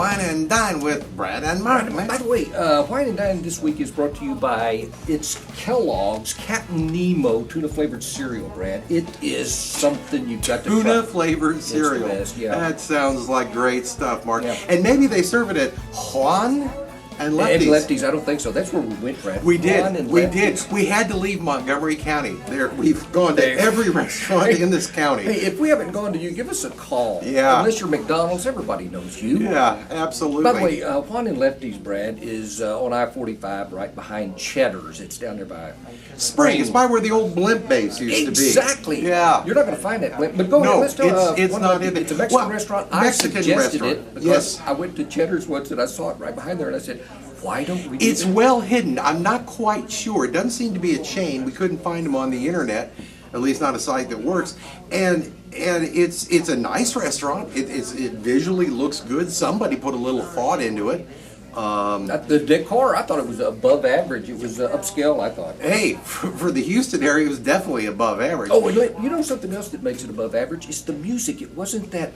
Whine and Dine with Brad and Martin. By the way, Whine and Dine this week is brought to you by it's Kellogg's Captain Nemo tuna flavored cereal, Brad. It is something you've got to try. Tuna flavored cereal. It's the best, yeah. That sounds like great stuff, Mark. Yeah. And maybe they serve it at Juan and Lefty's. And Lefty's, I don't think so. That's where we went, Brad. We did. Juan and We Lefty's. did. We had to leave Montgomery County. We've gone to every restaurant in this county. Hey, if we haven't gone to you, give us a call. Yeah. Unless you're McDonald's, everybody knows you. Yeah, absolutely. By the way, Juan and Lefty's, Brad, is on I-45 right behind Cheddar's. It's down there by Spring. It's by where the old blimp base used to be. Exactly. Yeah. You're not going to find that blimp. But go No, ahead. Let's tell it's not in It's a there. Mexican Well, restaurant. Mexican I suggested restaurant. it because Yes. I went to Cheddar's once and I saw it right behind there and I said, why don't we do It's that? well hidden. I'm not quite sure. It doesn't seem to be a chain. We couldn't find them on the internet, at least not a site that works. And it's a nice restaurant. It visually looks good. Somebody put a little thought into it. The decor, I thought it was above average. It was upscale, I thought. Hey, for the Houston area, it was definitely above average. Oh, and you know something else that makes it above average? It's the music. It wasn't that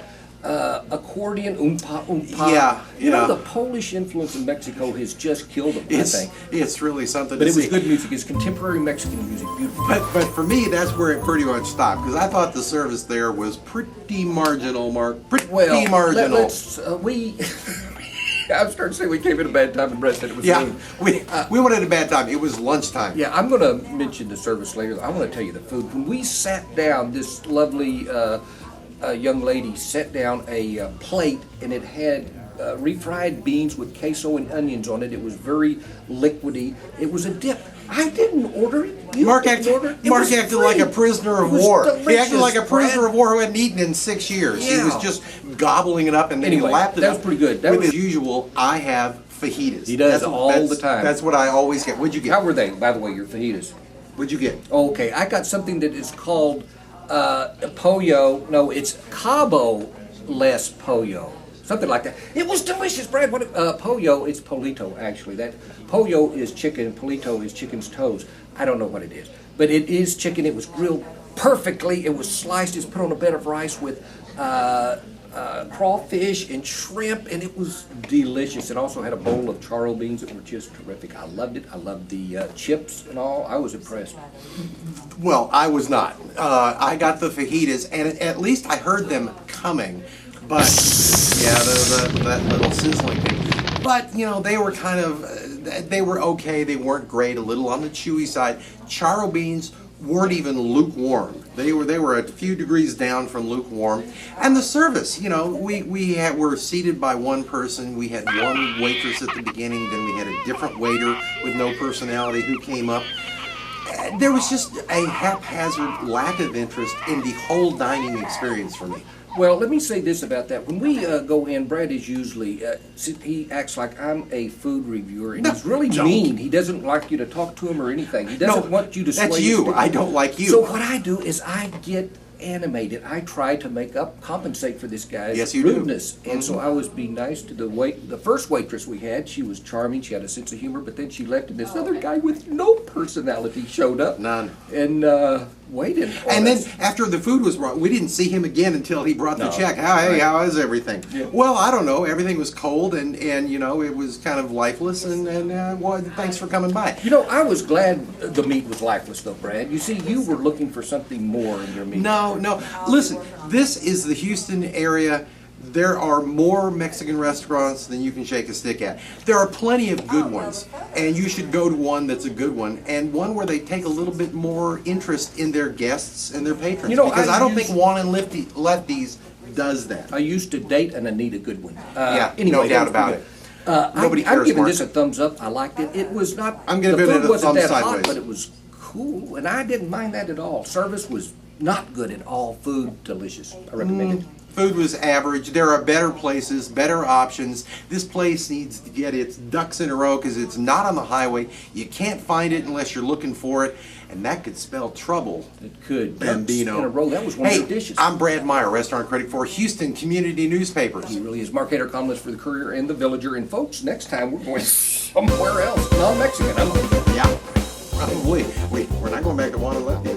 accordion, oompa, oompa. Yeah, You know, yeah. the Polish influence in Mexico has just killed them, I think. It's really something But to it was see. good music. It's contemporary Mexican music. Beautiful. But for me, that's where it pretty much stopped, because I thought the service there was pretty marginal, Mark. Pretty marginal. Let's, I'm starting to say we came at a bad time and Brett said it was Yeah, mean. we went at a bad time. It was lunchtime. Yeah, I'm going to mention the service later. I want to tell you the food. When we sat down, this lovely young lady set down a plate, and it had refried beans with queso and onions on it. It was very liquidy. It was a dip. I didn't order it. You Mark didn't acted, order it. It Mark was acted free. like a prisoner of It was war. He acted delicious, like a prisoner Brad. of war who hadn't eaten in 6 years. He was Yeah. just gobbling it up, and then Anyway, he lapped it that up. was pretty good. That With was- his usual, I have fajitas. He does That's- all that's- the time. That's what I always get. What'd you How get? were they, by the way, your fajitas? What'd you get? Okay, I got something that is called pollo. No, it's Cabo less pollo. Something like that. It was delicious, Brad. What pollo? It's polito, actually. That pollo is chicken. Polito is chicken's toes. I don't know what it is, but it is chicken. It was grilled perfectly. It was sliced. It's put on a bed of rice with crawfish and shrimp, and it was delicious. It also had a bowl of charro beans that were just terrific. I loved it. I loved the chips and all. I was impressed. Well, I was not. I got the fajitas, and at least I heard them coming. But yeah, that little sizzling thing. But you know, they were kind of, they were okay. They weren't great. A little on the chewy side. Charro beans weren't even lukewarm. They were a few degrees down from lukewarm. And the service, you know, we were seated by one person. We had one waitress at the beginning. Then we had a different waiter with no personality who came up. There was just a haphazard lack of interest in the whole dining experience for me. Well, let me say this about that. When we go in, Brad is usually, he acts like I'm a food reviewer, and No, he's really don't. mean. He doesn't like you to talk to him or anything. He doesn't want you to sway That's his you. stick. I don't like you. So what I do is I get animated. I try to compensate for this guy's Yes, you do. rudeness. And so I was being nice to the first waitress we had. She was charming. She had a sense of humor, but then she left, and this other guy with no personality showed up. None. And waited on And then us. after the food was brought, we didn't see him again until he brought the No. check. Hey, Right. how is everything? Yeah. Well, I don't know. Everything was cold, and you know, it was kind of lifeless. And well, thanks for coming by. You know, I was glad the meat was lifeless, though, Brad. You see, you were looking for something more in your meat. No. Listen, this is the Houston area. There are more Mexican restaurants than you can shake a stick at. There are plenty of good ones, and you should go to one that's a good one, and one where they take a little bit more interest in their guests and their patrons. You know, because I I don't use- think Juan and Lefty's does that. I used to date an Anita Goodwin. Yeah, anyway, no that doubt was about pretty it. good. Nobody I'm cares, giving Mark. this a thumbs up. I liked it. It was not. I'm giving the it food a wasn't thumbs that hot, sideways. but it was cool, and I didn't mind that at all. Service was not good at all. Food delicious. I recommend it. Food was average. There are better places, better options. This place needs to get its ducks in a row because it's not on the highway. You can't find it unless you're looking for it, and that could spell trouble. It could. Bambino. In a row. That was one Hey, of the dishes. I'm Brad Meyer, restaurant critic for Houston Community Newspapers. He really is. Mark Hayter, columnist for the Courier and the Villager. And folks, next time we're going somewhere else, non-Mexican. Yeah, probably. We're not going back to Juan and Lefty.